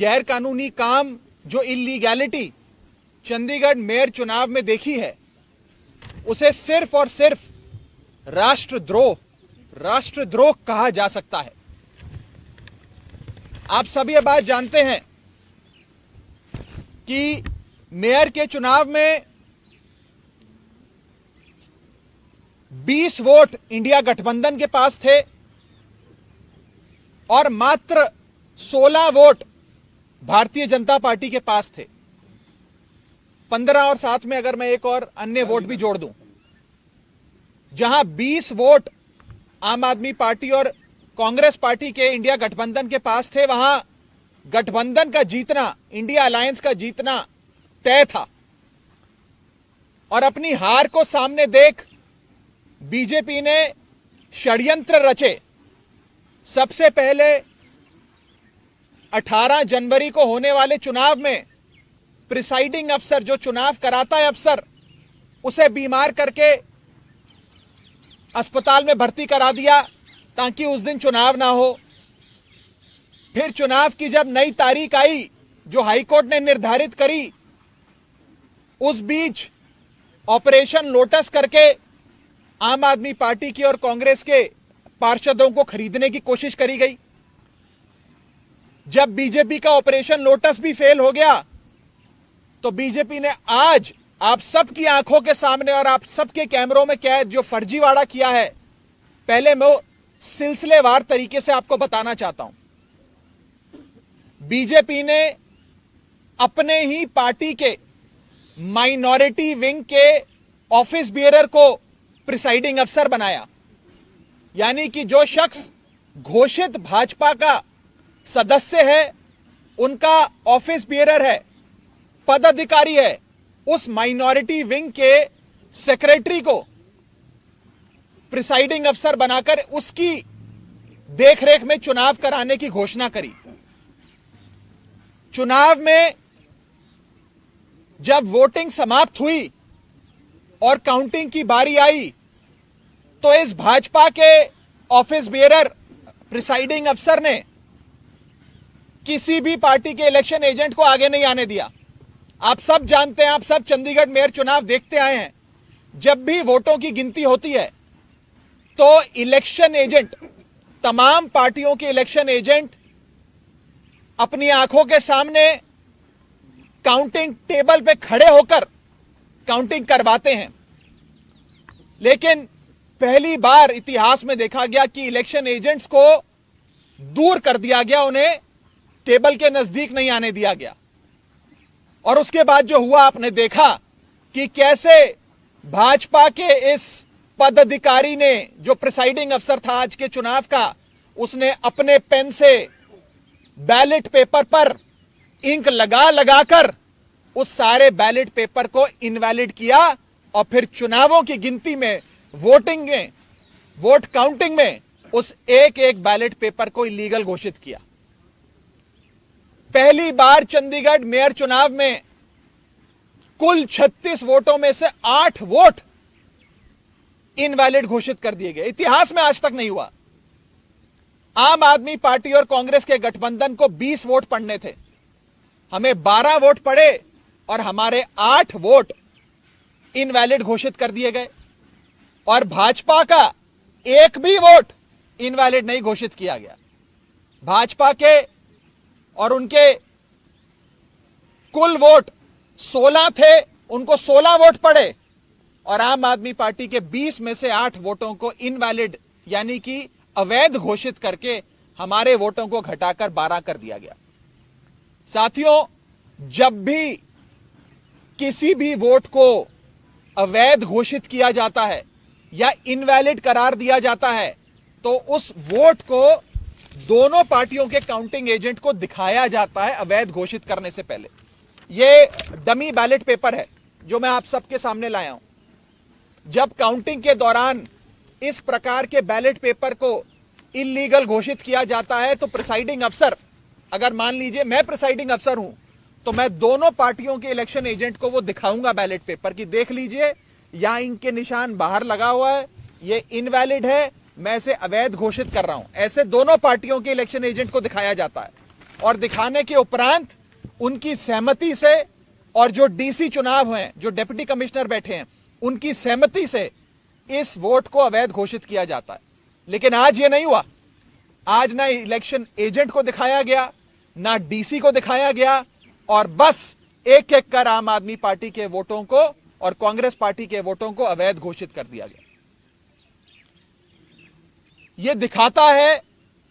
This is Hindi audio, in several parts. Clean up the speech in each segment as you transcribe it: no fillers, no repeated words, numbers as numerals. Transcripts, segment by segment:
गैर कानूनी काम, जो इलीगैलिटी चंडीगढ़ मेयर चुनाव में देखी है, उसे सिर्फ और सिर्फ राष्ट्रद्रोह कहा जा सकता है। आप सभी ये बात जानते हैं कि मेयर के चुनाव में 20 वोट इंडिया गठबंधन के पास थे और मात्र 16 वोट भारतीय जनता पार्टी के पास थे। 15 और साथ में अगर मैं एक और अन्य वोट भी जोड़ दूं, जहां 20 वोट आम आदमी पार्टी और कांग्रेस पार्टी के इंडिया गठबंधन के पास थे, वहां गठबंधन का जीतना, इंडिया अलायंस का जीतना तय था। और अपनी हार को सामने देख बीजेपी ने षड्यंत्र रचे। सबसे पहले 18 जनवरी को होने वाले चुनाव में प्रिसाइडिंग अफसर, जो चुनाव कराता है अफसर, उसे बीमार करके अस्पताल में भर्ती करा दिया ताकि उस दिन चुनाव ना हो। फिर चुनाव की जब नई तारीख आई, जो हाईकोर्ट ने निर्धारित करी, उस बीच ऑपरेशन लोटस करके आम आदमी पार्टी की और कांग्रेस के पार्षदों को खरीदने की कोशिश करी गई। जब बीजेपी का ऑपरेशन लोटस भी फेल हो गया, तो बीजेपी ने आज आप सबकी आंखों के सामने और आप सबके कैमरों में कैद जो फर्जीवाड़ा किया है, पहले मैं सिलसिलेवार तरीके से आपको बताना चाहता हूं। बीजेपी ने अपने ही पार्टी के माइनॉरिटी विंग के ऑफिस बियरर को प्रिसाइडिंग अफसर बनाया। यानी कि जो शख्स घोषित भाजपा का सदस्य है, उनका ऑफिस बियरर है, पदाधिकारी है, उस माइनॉरिटी विंग के सेक्रेटरी को प्रिसाइडिंग अफसर बनाकर उसकी देखरेख में चुनाव कराने की घोषणा करी। चुनाव में जब वोटिंग समाप्त हुई और काउंटिंग की बारी आई, तो इस भाजपा के ऑफिस बियरर प्रिसाइडिंग अफसर ने किसी भी पार्टी के इलेक्शन एजेंट को आगे नहीं आने दिया। आप सब जानते हैं, आप सब चंडीगढ़ मेयर चुनाव देखते आए हैं, जब भी वोटों की गिनती होती है तो इलेक्शन एजेंट, तमाम पार्टियों के इलेक्शन एजेंट अपनी आंखों के सामने काउंटिंग टेबल पे खड़े होकर काउंटिंग करवाते हैं। लेकिन पहली बार इतिहास में देखा गया कि इलेक्शन एजेंट्स को दूर कर दिया गया, उन्हें टेबल के नजदीक नहीं आने दिया गया। और उसके बाद जो हुआ, आपने देखा कि कैसे भाजपा के इस पदाधिकारी ने, जो प्रिसाइडिंग अफसर था आज के चुनाव का, उसने अपने पेन से बैलेट पेपर पर इंक लगा लगाकर उस सारे बैलेट पेपर को इनवैलिड किया और फिर चुनावों की गिनती में, वोटिंग में, वोट काउंटिंग में उस एक एक बैलेट पेपर को इलीगल घोषित किया। पहली बार चंडीगढ़ मेयर चुनाव में कुल 36 वोटों में से 8 वोट इनवैलिड घोषित कर दिए गए। इतिहास में आज तक नहीं हुआ। आम आदमी पार्टी और कांग्रेस के गठबंधन को 20 वोट पड़ने थे, हमें 12 वोट पड़े और हमारे 8 वोट इनवैलिड घोषित कर दिए गए। और भाजपा का एक भी वोट इनवैलिड नहीं घोषित किया गया। भाजपा के और उनके कुल वोट 16 थे, उनको 16 वोट पड़े और आम आदमी पार्टी के 20 में से 8 वोटों को इनवैलिड यानी कि अवैध घोषित करके हमारे वोटों को घटाकर 12 कर दिया गया। साथियों, जब भी किसी भी वोट को अवैध घोषित किया जाता है या इनवैलिड करार दिया जाता है, तो उस वोट को दोनों पार्टियों के काउंटिंग एजेंट को दिखाया जाता है अवैध घोषित करने से पहले। यह डमी बैलेट पेपर है जो मैं आप सबके सामने लाया हूं। जब काउंटिंग के दौरान इस प्रकार के बैलेट पेपर को इलीगल घोषित किया जाता है, तो प्रिसाइडिंग अफसर, अगर मान लीजिए मैं प्रिसाइडिंग अफसर हूं, तो मैं दोनों पार्टियों के इलेक्शन एजेंट को वो दिखाऊंगा बैलेट पेपर की, देख लीजिए यहां इनके निशान बाहर लगा हुआ है, ये इनवैलिड है, मैं इसे अवैध घोषित कर रहा हूं। ऐसे दोनों पार्टियों के इलेक्शन एजेंट को दिखाया जाता है। और दिखाने के उपरांत उनकी सहमति से और जो डीसी चुनाव हैं, जो डिप्टी कमिश्नर बैठे हैं, उनकी सहमति से इस वोट को अवैध घोषित किया जाता है। लेकिन आज यह नहीं हुआ। आज ना इलेक्शन एजेंट को दिखाया गया, ना डीसी को दिखाया गया, और बस एक एक कर आम आदमी पार्टी के वोटों को और कांग्रेस पार्टी के वोटों को अवैध घोषित कर दिया गया। यह दिखाता है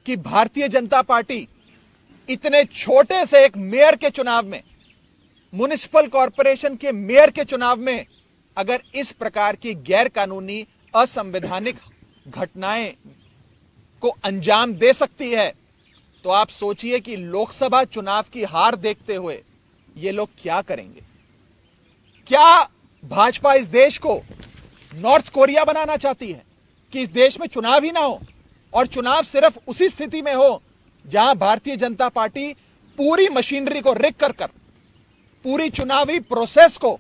कि भारतीय जनता पार्टी इतने छोटे से एक मेयर के चुनाव में, म्युनिसिपल कॉरपोरेशन के मेयर के चुनाव में, अगर इस प्रकार की गैर कानूनी असंवैधानिक घटनाएं को अंजाम दे सकती है, तो आप सोचिए कि लोकसभा चुनाव की हार देखते हुए ये लोग क्या करेंगे। क्या भाजपा इस देश को नॉर्थ कोरिया बनाना चाहती है कि इस देश में चुनाव ही ना हो, और चुनाव सिर्फ उसी स्थिति में हो जहां भारतीय जनता पार्टी पूरी मशीनरी को रिग कर पूरी चुनावी प्रोसेस को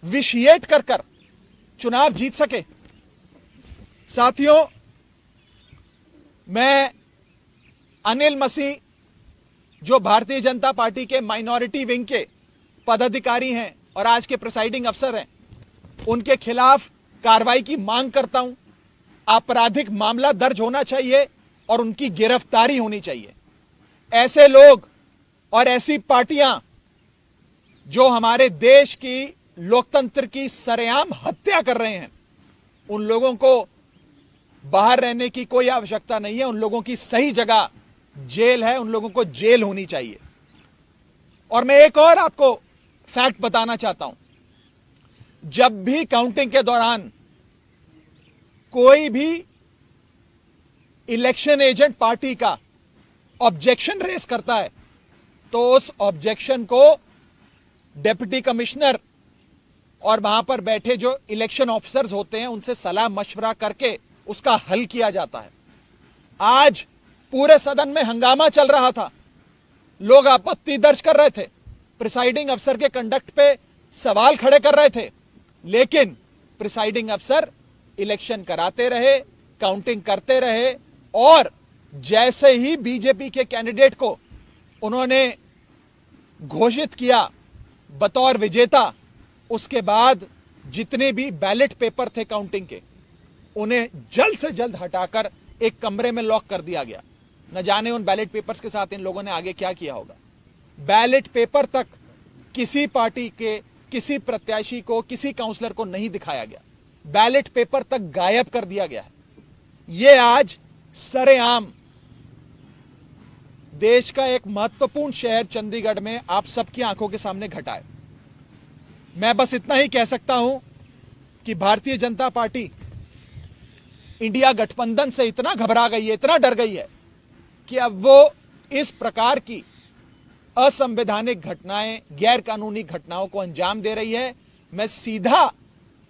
विशिएट कर चुनाव जीत सके। साथियों, मैं अनिल मसीह, जो भारतीय जनता पार्टी के माइनॉरिटी विंग के पदाधिकारी हैं और आज के प्रिसाइडिंग अफसर हैं, उनके खिलाफ कार्रवाई की मांग करता हूं। आपराधिक मामला दर्ज होना चाहिए और उनकी गिरफ्तारी होनी चाहिए। ऐसे लोग और ऐसी पार्टियां जो हमारे देश की लोकतंत्र की सरेआम हत्या कर रहे हैं, उन लोगों को बाहर रहने की कोई आवश्यकता नहीं है। उन लोगों की सही जगह जेल है, उन लोगों को जेल होनी चाहिए। और मैं एक और आपको फैक्ट बताना चाहता हूं। जब भी काउंटिंग के दौरान कोई भी इलेक्शन एजेंट पार्टी का ऑब्जेक्शन रेस करता है, तो उस ऑब्जेक्शन को डिप्टी कमिश्नर और वहां पर बैठे जो इलेक्शन ऑफिसर्स होते हैं, उनसे सलाह मशवरा करके उसका हल किया जाता है। आज पूरे सदन में हंगामा चल रहा था, लोग आपत्ति दर्ज कर रहे थे, प्रिसाइडिंग अफसर के कंडक्ट पे सवाल खड़े कर रहे थे, लेकिन प्रिसाइडिंग अफसर इलेक्शन कराते रहे, काउंटिंग करते रहे, और जैसे ही बीजेपी के कैंडिडेट को उन्होंने घोषित किया बतौर विजेता, उसके बाद जितने भी बैलेट पेपर थे काउंटिंग के, उन्हें जल्द से जल्द हटाकर एक कमरे में लॉक कर दिया गया। न जाने उन बैलेट पेपर्स के साथ इन लोगों ने आगे क्या किया होगा। बैलेट पेपर तक किसी पार्टी के किसी प्रत्याशी को, किसी काउंसलर को नहीं दिखाया गया। बैलेट पेपर तक गायब कर दिया गया है। यह आज सरेआम देश का एक महत्वपूर्ण शहर चंडीगढ़ में आप सबकी आंखों के सामने घटा है। मैं बस इतना ही कह सकता हूं कि भारतीय जनता पार्टी इंडिया गठबंधन से इतना घबरा गई है, इतना डर गई है कि अब वो इस प्रकार की असंवैधानिक घटनाएं, गैर कानूनी घटनाओं को अंजाम दे रही है। मैं सीधा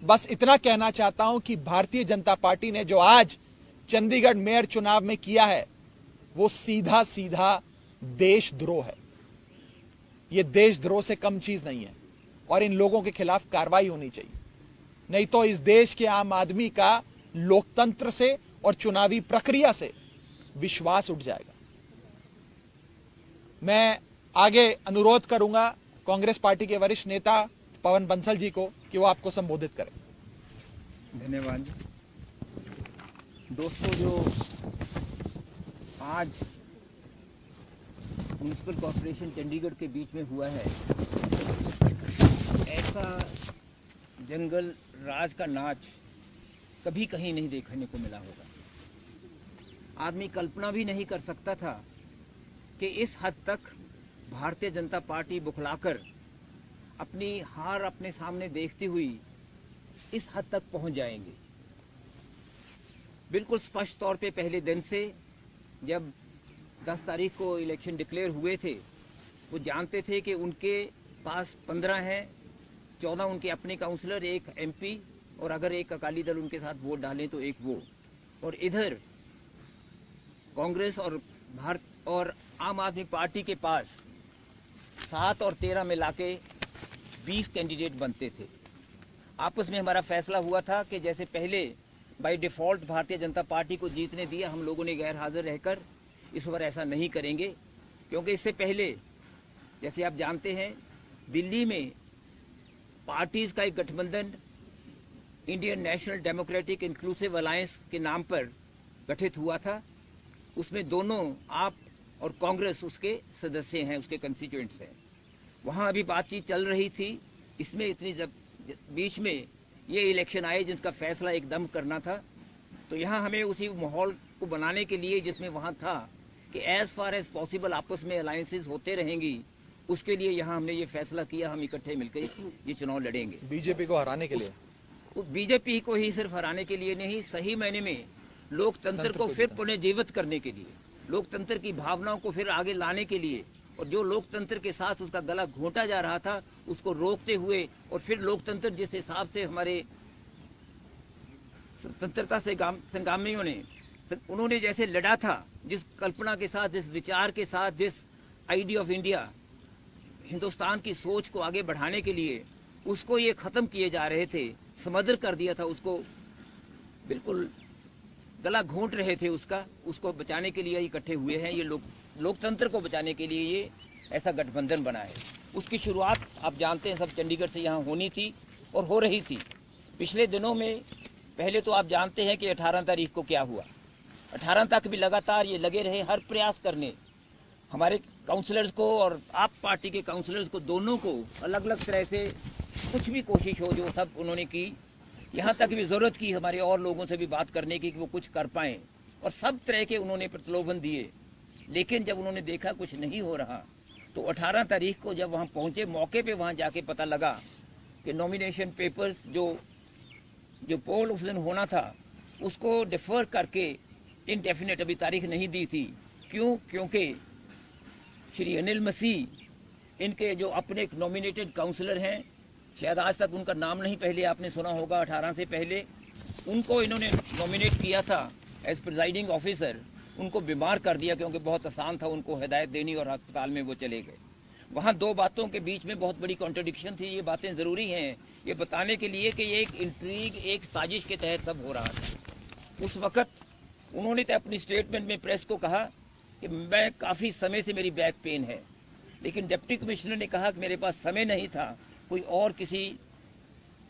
बस इतना कहना चाहता हूं कि भारतीय जनता पार्टी ने जो आज चंडीगढ़ मेयर चुनाव में किया है, वो सीधा सीधा देशद्रोह है। यह देशद्रोह से कम चीज नहीं है, और इन लोगों के खिलाफ कार्रवाई होनी चाहिए। नहीं तो इस देश के आम आदमी का लोकतंत्र से और चुनावी प्रक्रिया से विश्वास उठ जाएगा। मैं आगे अनुरोध करूंगा कांग्रेस पार्टी के वरिष्ठ नेता पवन बंसल जी को कि वो आपको संबोधित करें। धन्यवाद दोस्तों। जो आज म्युनिसिपल कॉर्पोरेशन चंडीगढ़ के बीच में हुआ है, ऐसा जंगल राज का नाच कभी कहीं नहीं देखने को मिला होगा। आदमी कल्पना भी नहीं कर सकता था कि इस हद तक भारतीय जनता पार्टी बुखलाकर अपनी हार अपने सामने देखती हुई इस हद तक पहुंच जाएंगे। बिल्कुल स्पष्ट तौर पे पहले दिन से जब 10 तारीख को इलेक्शन डिक्लेयर हुए थे, वो जानते थे कि उनके पास 15 हैं, 14 उनके अपने काउंसलर, एक एमपी, और अगर एक अकाली दल उनके साथ वोट डालें तो एक वो, और इधर कांग्रेस और भारत और आम आदमी पार्टी के पास 7 और 13 मिला के 20 कैंडिडेट बनते थे। आपस में हमारा फैसला हुआ था कि जैसे पहले by default Bharatiya Janata party को जीतने दिया हम लोगों ने गैर हाजिर रहकर, इस बार ऐसा नहीं करेंगे, क्योंकि इससे पहले जैसे आप जानते हैं दिल्ली में पार्टीज का एक गठबंधन Indian national democratic inclusive alliance के नाम पर गठित हुआ था। उसमें दोनों आप और कांग्रेस उसके सदस्य हैं, उसके कंस्टिट्यूएंट्स हैं। वहाँ अभी बातचीत चल रही थी। इसमें इतनी जब बीच में ये इलेक्शन आए जिसका फैसला एकदम करना था, तो यहाँ हमें उसी माहौल को बनाने के लिए जिसमें वहाँ था कि एज फार एज पॉसिबल आपस में अलायंसेस होते रहेंगी, उसके लिए यहाँ हमने ये फैसला किया हम इकट्ठे मिलकर ये चुनाव लड़ेंगे। बीजेपी को हराने के लिए, बीजेपी को ही सिर्फ हराने के लिए नहीं, सही मायने में लोकतंत्र को फिर पुनर्जीवित करने के लिए, लोकतंत्र की भावनाओं को फिर आगे लाने के लिए, और जो लोकतंत्र के साथ उसका गला घोंटा जा रहा था उसको रोकते हुए, और फिर लोकतंत्र जिस हिसाब से हमारे स्वतंत्रता से संग्रामियों ने उन्होंने जैसे लड़ा था, जिस कल्पना के साथ, जिस विचार के साथ, जिस आइडिया ऑफ इंडिया, हिंदुस्तान की सोच को आगे बढ़ाने के लिए उसको ये खत्म किए जा रहे थे, समदर कर दिया था उसको, बिल्कुल गला घोंट रहे थे उसको बचाने के लिए इकट्ठे हुए हैं। ये लोकतंत्र को बचाने के लिए ये ऐसा गठबंधन बना है। उसकी शुरुआत आप जानते हैं सब चंडीगढ़ से यहाँ होनी थी और हो रही थी। पिछले दिनों में पहले तो आप जानते हैं कि 18 तारीख को क्या हुआ। 18 तक भी लगातार ये लगे रहे हर प्रयास करने, हमारे काउंसलर्स को और आप पार्टी के काउंसलर्स को, दोनों को अलग अलग तरह से कुछ भी कोशिश हो जो सब उन्होंने की। यहाँ तक भी जरूरत की हमारे और लोगों से भी बात करने की कि वो कुछ कर पाएं, और सब तरह के उन्होंने प्रलोभन दिए। लेकिन जब उन्होंने देखा कुछ नहीं हो रहा, तो 18 तारीख को जब वहाँ पहुँचे, मौके पे वहाँ जाके पता लगा कि नॉमिनेशन पेपर्स जो पोल उस दिन होना था उसको डिफर करके इनडेफिनेट अभी तारीख नहीं दी थी। क्यों? क्योंकि श्री अनिल मसीह इनके जो अपने नॉमिनेटेड काउंसलर हैं, शायद आज तक उनका नाम नहीं पहले आपने सुना होगा, 18 से पहले उनको इन्होंने नॉमिनेट किया था एज प्रिजाइडिंग ऑफिसर। उनको बीमार कर दिया क्योंकि बहुत आसान था उनको हिदायत देनी, और अस्पताल में वो चले गए। वहाँ दो बातों के बीच में बहुत बड़ी कॉन्ट्रडिक्शन थी। ये बातें ज़रूरी हैं ये बताने के लिए कि ये एक इंट्रीग, एक साजिश के तहत सब हो रहा था। उस वक्त उन्होंने तो अपनी स्टेटमेंट में प्रेस को कहा कि मैं काफ़ी समय से मेरी बैक पेन है, लेकिन डिप्टी कमिश्नर ने कहा कि मेरे पास समय नहीं था कोई और किसी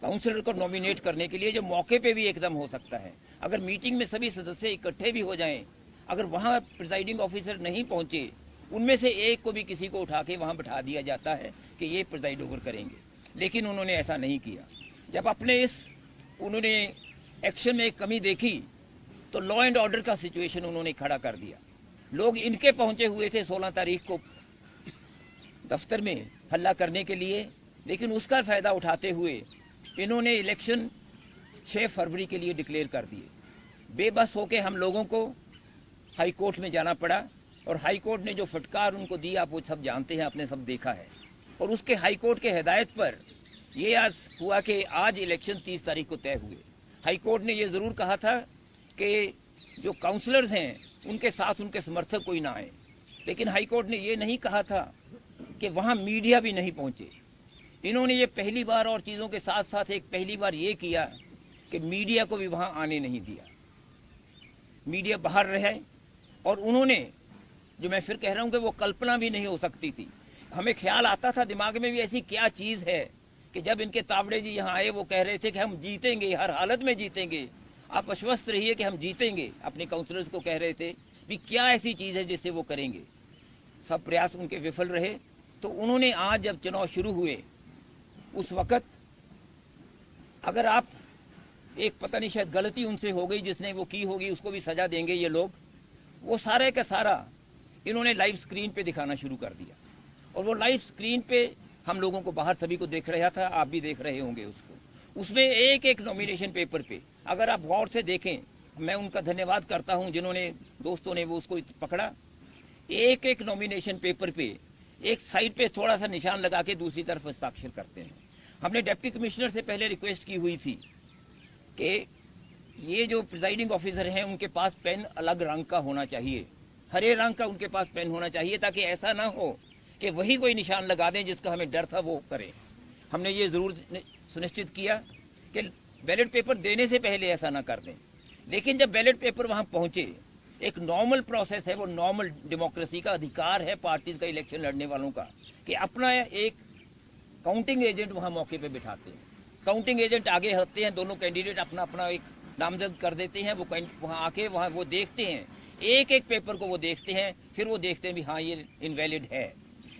काउंसलर को नॉमिनेट करने के लिए जो मौके पे भी एकदम हो सकता है। अगर मीटिंग में सभी सदस्य इकट्ठे भी हो जाएं, अगर वहाँ प्रिजाइडिंग ऑफिसर नहीं पहुँचे, उनमें से एक को भी किसी को उठा के वहाँ बैठा दिया जाता है कि ये प्रिजाइड ओवर करेंगे, लेकिन उन्होंने ऐसा नहीं किया। जब अपने उन्होंने एक्शन में एक कमी देखी तो लॉ एंड ऑर्डर का सिचुएशन उन्होंने खड़ा कर दिया। लोग इनके पहुंचे हुए थे 16 तारीख को दफ्तर में हल्ला करने के लिए, लेकिन उसका फायदा उठाते हुए इन्होंने इलेक्शन 6 फरवरी के लिए डिक्लेयर कर दिए। बेबस होके हम लोगों को हाई कोर्ट में जाना पड़ा, और हाई कोर्ट ने जो फटकार उनको दी आप वो सब जानते हैं, आपने सब देखा है। और उसके हाई कोर्ट के हिदायत पर ये आज हुआ कि आज इलेक्शन 30 तारीख को तय हुए। हाई कोर्ट ने ये ज़रूर कहा था कि जो काउंसलर्स हैं उनके साथ उनके समर्थक कोई ना आए, लेकिन हाई कोर्ट ने ये नहीं कहा था कि वहाँ मीडिया भी नहीं पहुँचे। इन्होंने ये पहली बार, और चीज़ों के साथ साथ एक पहली बार ये किया कि मीडिया को भी वहाँ आने नहीं दिया, मीडिया बाहर रहे। और उन्होंने, जो मैं फिर कह रहा हूँ कि वो कल्पना भी नहीं हो सकती थी। हमें ख्याल आता था दिमाग में भी ऐसी क्या चीज़ है कि जब इनके तावड़े जी यहाँ आए वो कह रहे थे कि हम जीतेंगे, हर हालत में जीतेंगे, आप आश्वस्त रहिए कि हम जीतेंगे। अपने काउंसलर्स को कह रहे थे भी क्या ऐसी चीज़ है जिससे वो करेंगे। सब प्रयास उनके विफल रहे। तो उन्होंने आज जब चुनाव शुरू हुए उस वक्त, अगर आप एक पता नहीं शायद गलती उनसे हो गई, जिसने वो की होगी उसको भी सजा देंगे ये लोग, वो सारे का सारा इन्होंने लाइव स्क्रीन पे दिखाना शुरू कर दिया। और वो लाइव स्क्रीन पे हम लोगों को बाहर सभी को देख रहा था, आप भी देख रहे होंगे उसको। उसमें एक एक नॉमिनेशन पेपर पे अगर आप गौर से देखें, मैं उनका धन्यवाद करता हूं जिन्होंने, दोस्तों ने वो उसको पकड़ा। एक एक नॉमिनेशन पेपर पे एक साइड पे थोड़ा सा निशान लगा के दूसरी तरफ हस्ताक्षर करते हैं। हमने डिप्टी कमिश्नर से पहले रिक्वेस्ट की हुई थी कि ये जो प्रिजाइडिंग ऑफिसर हैं उनके पास पेन अलग रंग का होना चाहिए, हरे रंग का उनके पास पेन होना चाहिए, ताकि ऐसा ना हो कि वही कोई निशान लगा दें जिसका हमें डर था वो करें। हमने ये ज़रूर सुनिश्चित किया कि बैलेट पेपर देने से पहले ऐसा ना कर दें। लेकिन जब बैलेट पेपर वहाँ पहुँचे एक नॉर्मल प्रोसेस है, वो नॉर्मल डेमोक्रेसी का अधिकार है पार्टीज का, इलेक्शन लड़ने वालों का, कि अपना एक काउंटिंग एजेंट वहां मौके पे बिठाते हैं। काउंटिंग एजेंट आगे होते हैं, दोनों कैंडिडेट अपना अपना एक नामजद कर देते हैं, वो वहां आके वहां वो देखते हैं, एक एक पेपर को वो देखते हैं, फिर वो देखते हैं भी हाँ ये इनवैलिड है।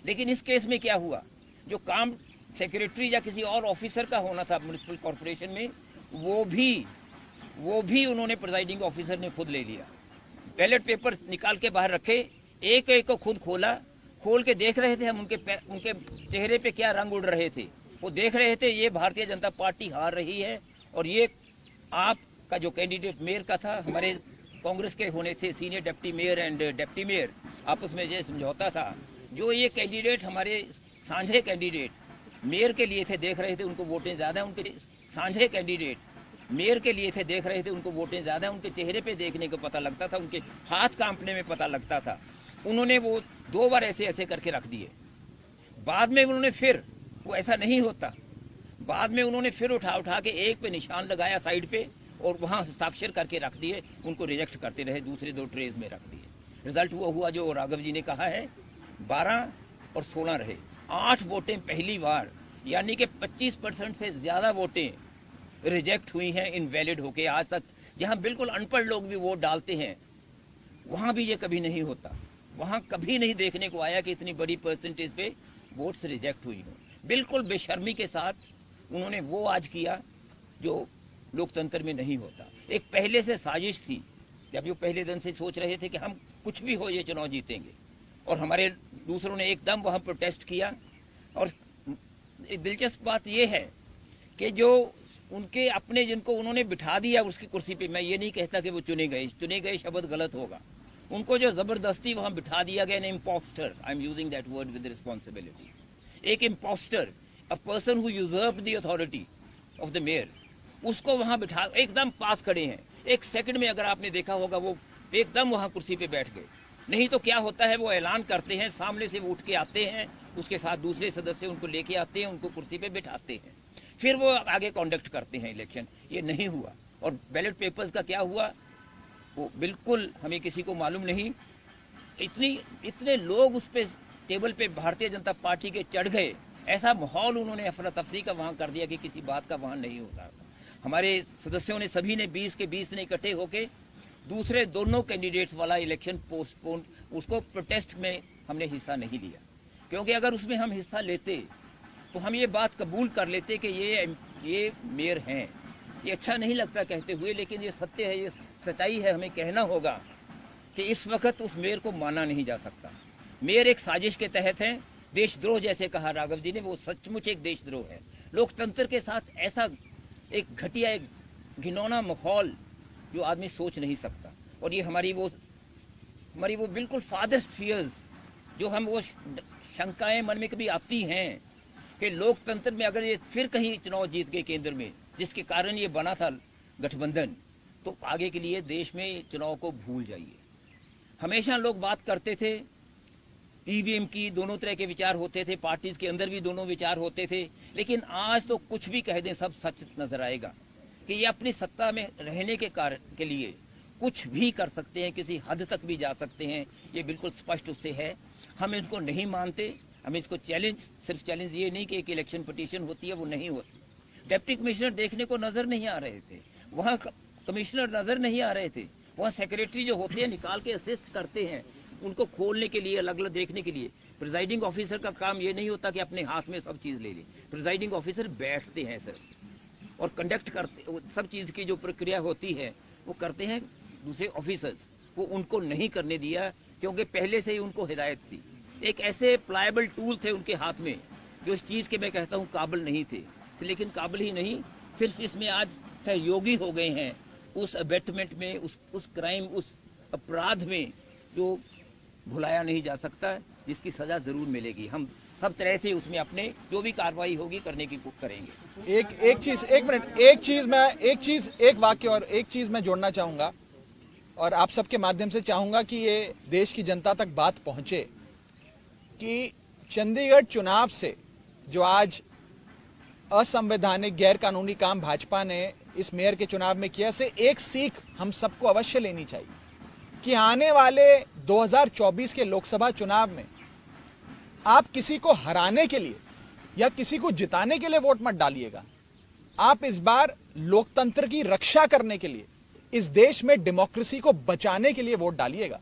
लेकिन इस केस में क्या हुआ, जो काम सेक्रेटरी या किसी और ऑफिसर का होना था म्युनिसिपल कॉर्पोरेशन में, वो भी उन्होंने प्रिजाइडिंग ऑफिसर ने खुद ले लिया। बैलेट पेपर निकाल के बाहर रखे, एक एक को खुद खोला, खोल के देख रहे थे हम उनके चेहरे पे क्या रंग उड़ रहे थे। वो देख रहे थे ये भारतीय जनता पार्टी हार रही है, और ये आपका जो कैंडिडेट मेयर का था, हमारे कांग्रेस के होने थे senior deputy mayor and deputy mayor, आपस में ये समझौता था। जो ये कैंडिडेट हमारे साझे कैंडिडेट मेयर के लिए थे, देख रहे थे उनको वोटें ज्यादा, उनके साझे कैंडिडेट मेयर के लिए थे, देख रहे थे उनको वोटें ज्यादा, उनके चेहरे पे देखने को पता लगता था, उनके हाथ कांपने में पता लगता था। उन्होंने वो 2 बार ऐसे ऐसे करके रख दिए। बाद में उन्होंने फिर, वो ऐसा नहीं होता, बाद में उन्होंने फिर उठा के एक पे निशान लगाया साइड पे, और वहां हस्ताक्षर करके रख दिए, उनको रिजेक्ट करते रहे, दूसरे 2 ट्रेज में रख दिए। रिजल्ट वो हुआ जो राघव जी ने कहा है, 12 और 16 रहे, 8 वोटें पहली बार, यानी कि 25% से ज्यादा वोटें रिजेक्ट हुई हैं इनवैलिड होके। आज तक जहां बिल्कुल अनपढ़ लोग भी वोट डालते हैं, वहां भी ये कभी नहीं होता, वहां कभी नहीं देखने को आया कि इतनी बड़ी परसेंटेज पे वोट्स रिजेक्ट हुई हो। बिल्कुल बेशर्मी के साथ उन्होंने वो आज किया जो लोकतंत्र में नहीं होता। एक पहले से साजिश थी, जब जो पहले दिन से सोच रहे थे कि हम कुछ भी हो ये चुनाव जीतेंगे, और हमारे दूसरों ने एकदम वहां प्रोटेस्ट किया। और एक दिलचस्प बात यह है कि जो उनके अपने जिनको उन्होंने बिठा दिया उसकी कुर्सी पे, मैं ये नहीं कहता कि वो चुने गए शब्द गलत होगा, उनको जो जबरदस्ती वहां बिठा दिया गया, imposter, I am using that word with responsibility, एक imposter, a person who usurped the authority of the mayor, उसको वहां बिठा, एकदम पास खड़े हैं, एक सेकंड में अगर आपने देखा होगा वो एकदम वहां कुर्सी पे बैठ गए। नहीं तो क्या होता है, वो ऐलान करते हैं, सामने से वो उठ के आते हैं, उसके साथ दूसरे सदस्य उनको लेके आते हैं, उनको कुर्सी पे बिठाते हैं, फिर वो आगे कॉन्डक्ट करते हैं इलेक्शन। ये नहीं हुआ। और बैलेट पेपर्स का क्या हुआ वो बिल्कुल हमें किसी को मालूम नहीं। इतने लोग उस पे टेबल पे भारतीय जनता पार्टी के चढ़ गए, ऐसा माहौल उन्होंने अफरा तफरी का वहां कर दिया कि किसी बात का वहां नहीं होता। हमारे सदस्यों ने सभी ने 20 के 20 ने इकट्ठे होके दूसरे दोनों कैंडिडेट्स वाला इलेक्शन पोस्टपोन, उसको प्रोटेस्ट में हमने हिस्सा नहीं लिया, क्योंकि अगर उसमें हम हिस्सा लेते तो हम ये बात कबूल कर लेते कि ये मेयर हैं। ये अच्छा नहीं लगता कहते हुए, लेकिन ये सत्य है, ये सच्चाई है, हमें कहना होगा कि इस वक्त उस मेयर को माना नहीं जा सकता। मेयर एक साजिश के तहत है, देशद्रोह जैसे कहा राघव जी ने, वो सचमुच एक देशद्रोह है। लोकतंत्र के साथ ऐसा एक घटिया, एक घिनौना माहौल जो आदमी सोच नहीं सकता। और ये हमारी वो बिल्कुल फादर्स्ट फियर्स, जो हम वो शंकाएं मन में कभी आती हैं कि लोकतंत्र में अगर ये फिर कहीं चुनाव जीत गए केंद्र में, जिसके कारण ये बना था गठबंधन, तो आगे के लिए देश में चुनाव को भूल जाइए। हमेशा लोग बात करते थे ईवीएम की, दोनों तरह के विचार होते थे, पार्टीज के अंदर भी दोनों विचार होते थे, लेकिन आज तो कुछ भी कह दें सब सच नजर आएगा कि ये अपनी सत्ता में रहने के कारण के लिए कुछ भी कर सकते हैं, किसी हद तक भी जा सकते हैं, ये बिल्कुल स्पष्ट उससे है। हम इनको नहीं मानते, हम इसको सिर्फ चैलेंज ये नहीं कि एक इलेक्शन पिटीशन होती है, वो नहीं होती। डिप्टी कमिश्नर देखने को नजर नहीं आ रहे थे, वहाँ कमिश्नर नजर नहीं आ रहे थे, वहाँ सेक्रेटरी जो होते हैं निकाल के असिस्ट करते हैं उनको खोलने के लिए, अलग अलग देखने के लिए। प्रिजाइडिंग ऑफिसर का काम ये नहीं होता कि अपने हाथ में सब चीज ले ले, प्रिजाइडिंग ऑफिसर बैठते हैं सिर्फ और कंडक्ट करते, सब चीज की जो प्रक्रिया होती है वो करते हैं दूसरे ऑफिसर्स। वो उनको नहीं करने दिया क्योंकि पहले से ही उनको हिदायत थी। एक ऐसे प्लायबल टूल थे उनके हाथ में जो इस चीज के मैं कहता हूँ काबिल नहीं थे, लेकिन काबिल ही नहीं, सिर्फ इसमें आज सहयोगी हो गए हैं उस अबेटमेंट में, उस क्राइम, उस अपराध में जो भुलाया नहीं जा सकता, जिसकी सजा जरूर मिलेगी। हम सब तरह से उसमें अपने जो भी कार्रवाई होगी करने की करेंगे। एक वाक्य और एक चीज मैं जोड़ना चाहूंगा और आप सबके माध्यम से चाहूंगा कि ये देश की जनता तक बात पहुंचे कि चंडीगढ़ चुनाव से जो आज असंवैधानिक गैर कानूनी काम भाजपा ने इस मेयर के चुनाव में किया, से एक सीख हम सबको अवश्य लेनी चाहिए। कि आने वाले 2024 के लोकसभा चुनाव में आप किसी को हराने के लिए या किसी को जिताने के लिए वोट मत डालिएगा। आप इस बार लोकतंत्र की रक्षा करने के लिए, इस देश में डेमोक्रेसी को बचाने के लिए वोट डालिएगा।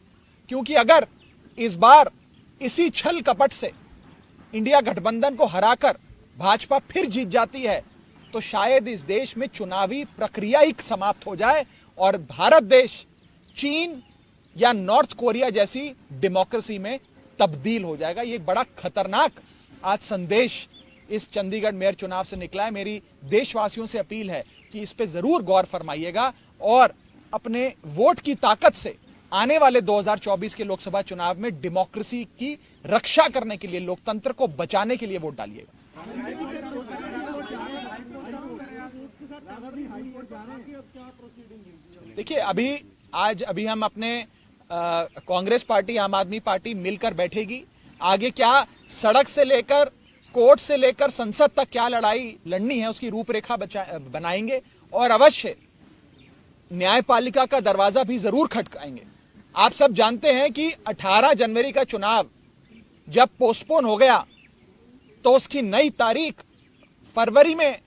क्योंकि अगर इस बार इसी छल कपट से इंडिया गठबंधन को हराकर भाजपा फिर जीत जाती है तो शायद इस देश में चुनावी प्रक्रिया ही समाप्त हो जाए और भारत देश चीन या नॉर्थ कोरिया जैसी डेमोक्रेसी में तब्दील हो जाएगा। ये बड़ा खतरनाक आज संदेश इस चंडीगढ़ मेयर चुनाव से निकला है। मेरी देशवासियों से अपील है कि इस पे जरूर गौर फरमाइएगा और अपने वोट की ताकत से आने वाले 2024 के लोकसभा चुनाव में डेमोक्रेसी की रक्षा करने के लिए, लोकतंत्र को बचाने के लिए वोट डालिएगा। देखिए, अभी हम अपने कांग्रेस पार्टी, आम आदमी पार्टी मिलकर बैठेगी। आगे क्या सड़क से लेकर, कोर्ट से लेकर संसद तक क्या लड़ाई लड़नी है उसकी रूपरेखा बनाएंगे और अवश्य न्यायपालिका का दरवाजा भी जरूर खटकाएंगे। आप सब जानते हैं कि 18 जनवरी का चुनाव जब पोस्टपोन हो गया तो उसकी नई तारीख फरवरी में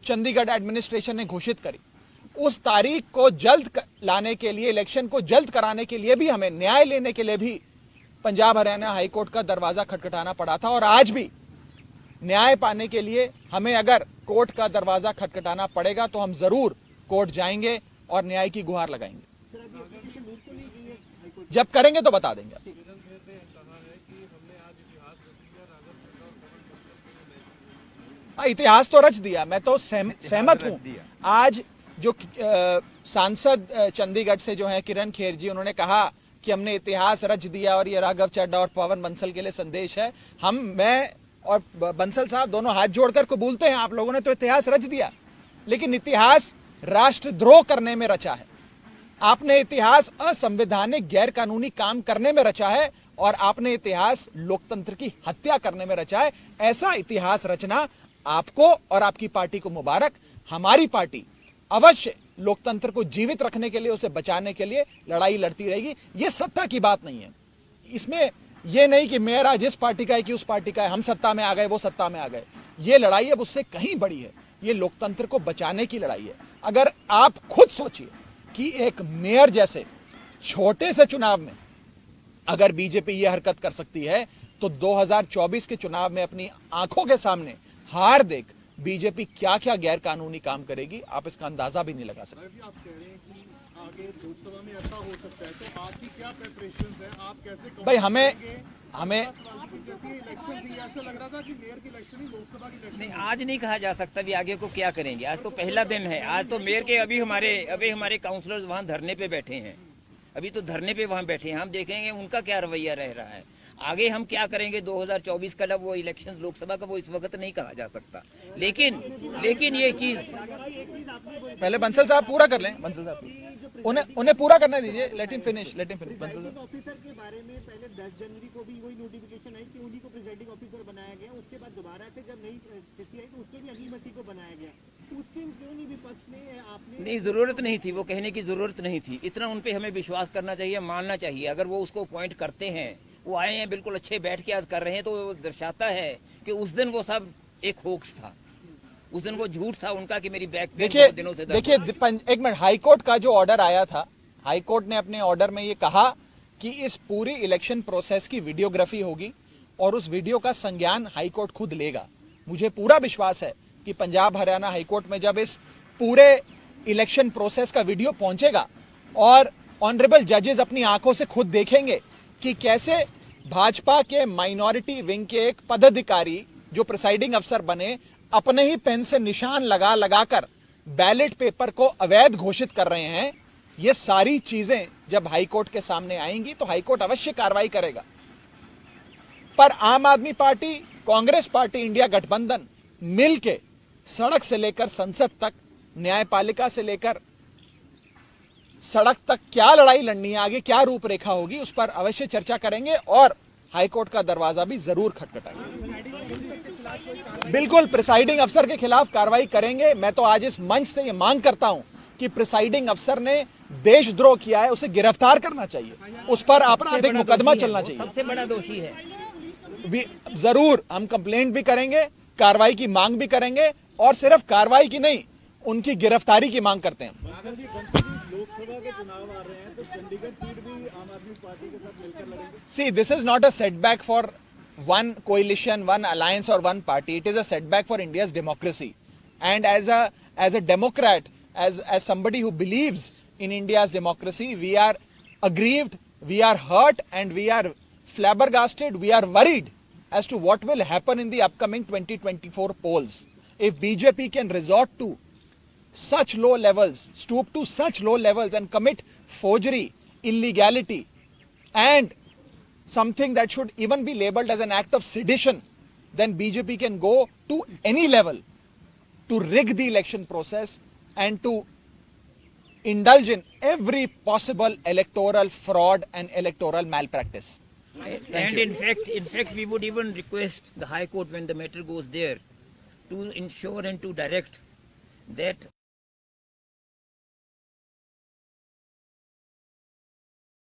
चंडीगढ़ एडमिनिस्ट्रेशन ने घोषित करी। उस तारीख को जल्द लाने के लिए, इलेक्शन को जल्द कराने के लिए भी हमें न्याय लेने के लिए भी पंजाब हरियाणा हाईकोर्ट का दरवाजा खटखटाना पड़ा था और आज भी न्याय पाने के लिए हमें अगर कोर्ट का दरवाजा खटखटाना पड़ेगा तो हम जरूर कोर्ट जाएंगे और न्याय की गुहार लगाएंगे। जब करेंगे तो बता देंगे। इतिहास तो रच दिया, मैं तो सहमत हूं। आज जो सांसद चंडीगढ़ से जो है किरण खेर जी, उन्होंने कहा कि हमने इतिहास रच दिया और ये राघव चड्ढा और पवन बंसल के लिए संदेश है। मैं और बंसल साहब दोनों हाथ जोड़कर कबूलते हैं, आप लोगों ने तो इतिहास रच दिया, लेकिन इतिहास राष्ट्रद्रोह करने में रचा है। आपने इतिहास असंवैधानिक गैर कानूनी काम करने में रचा है और आपने इतिहास लोकतंत्र की हत्या करने में रचा है। ऐसा इतिहास रचना आपको और आपकी पार्टी को मुबारक। हमारी पार्टी अवश्य लोकतंत्र को जीवित रखने के लिए, उसे बचाने के लिए लड़ाई लड़ती रहेगी। यह सत्ता की बात नहीं है, इसमें यह नहीं कि मेयर आज इस पार्टी का है कि उस पार्टी का है, हम सत्ता में आ गए, वो सत्ता में आ गए। यह लड़ाई अब उससे कहीं बड़ी है, यह लोकतंत्र को बचाने की लड़ाई है। अगर आप खुद सोचिए कि एक मेयर जैसे छोटे से चुनाव में अगर बीजेपी यह हरकत कर सकती है तो 2024 के चुनाव में अपनी आंखों के सामने हार देख बीजेपी क्या क्या गैर कानूनी काम करेगी, आप इसका अंदाजा भी नहीं लगा सकते। आप कह रहे हैं कि आगे लोकसभा में ऐसा हो सकता है, तो आपकी क्या प्रेपरेशंस है? आप कैसे भाई हमें जैसे इलेक्शन थी, ऐसा लग रहा था कि मेयर की इलेक्शन ही लोकसभा की इलेक्शन नहीं, आज नहीं कहा जा सकता भी आगे को क्या करेंगे। आज तो पहला दिन है। आज तो मेयर के अभी हमारे काउंसलर्स वहाँ धरने पे बैठे हैं, अभी तो धरने पे वहाँ बैठे हैं। हम देखेंगे उनका क्या रवैया रह रहा है। आगे हम क्या करेंगे 2024 का, वो इलेक्शन लोकसभा का, वो इस वक्त नहीं कहा जा सकता। लेकिन ये चीज पहले बंसल साहब पूरा कर लें। बंसल साहब उन्हें पूरा करने दीजिए। Let him finish. बंसल साहब ऑफिसर के बारे में पहले 10 जनवरी को भी वही नोटिफिकेशन आई कि उन्हीं को प्रिजाइडिंग ऑफिसर बनाया गया। उसके बाद दोबारा से जब नई स्थिति आई तो उसके भी अनिल मसीह को बनाया गया। उस दिन क्यों नहीं विपक्ष ने आपने नहीं, जरूरत नहीं थी, वो कहने की जरूरत नहीं थी। इतना उन पे हमें विश्वास करना चाहिए, मानना चाहिए। अगर वो उसको अपॉइंट करते हैं, वो आए हैं बिल्कुल अच्छे बैठ के आज कर रहे हैं, तो वो दर्शाता है कि उस दिन वो सब एक होक्स था, उस दिन वो झूठ था उनका कि मेरी बैक देखिए एक मिनट, हाईकोर्ट का जो ऑर्डर आया था, हाईकोर्ट ने अपने ऑर्डर में ये कहा कि इस पूरी इलेक्शन प्रोसेस की वीडियोग्राफी होगी और उस वीडियो का संज्ञान हाईकोर्ट खुद लेगा। मुझे पूरा विश्वास है कि पंजाब हरियाणा हाईकोर्ट में जब इस पूरे इलेक्शन प्रोसेस का वीडियो पहुंचेगा और ऑनरेबल जजेस अपनी आंखों से खुद देखेंगे कि कैसे भाजपा के माइनॉरिटी विंग के एक पदाधिकारी जो प्रिसाइडिंग अफसर बने, अपने ही पेन से निशान लगाकर बैलेट पेपर को अवैध घोषित कर रहे हैं। ये सारी चीजें जब हाईकोर्ट के सामने आएंगी तो हाईकोर्ट अवश्य कार्रवाई करेगा। पर आम आदमी पार्टी, कांग्रेस पार्टी, इंडिया गठबंधन मिलके सड़क से लेकर संसद तक, न्यायपालिका से लेकर सड़क तक क्या लड़ाई लड़नी है, आगे क्या रूपरेखा होगी, उस पर अवश्य चर्चा करेंगे और हाईकोर्ट का दरवाजा भी जरूर खटखटाएंगे। बिल्कुल प्रिसाइडिंग अफसर के खिलाफ कार्रवाई करेंगे। मैं तो आज इस मंच से यह मांग करता हूं कि प्रिसाइडिंग अफसर ने देशद्रोह किया है उसे गिरफ्तार करना चाहिए, उस पर आपराधिक मुकदमा चलना चाहिए। सबसे बड़ा दोषी है। जरूर हम कंप्लेंट भी करेंगे, कार्रवाई की मांग भी करेंगे, और सिर्फ कार्रवाई की नहीं, उनकी गिरफ्तारी की मांग करते हैं। लोकसभा के चुनाव आ रहे हैं तो चंडीगढ़ सीट भी आम आदमी पार्टी के साथ मिलकर लड़ेंगे। See, this is not a setback for one coalition, one alliance or one party. It is a setback for India's democracy. And as a Democrat, as somebody who believes in India's democracy, we are aggrieved, we are hurt, and we are flabbergasted, we are worried as to what will happen in the upcoming 2024 polls. If BJP can resort to such low levels, stoop to such low levels and commit forgery, illegality, and something that should even be labeled as an act of sedition, then BJP can go to any level to rig the election process and to indulge in every possible electoral fraud and electoral malpractice. And in fact, we would even request the High Court when the matter goes there to ensure and to direct that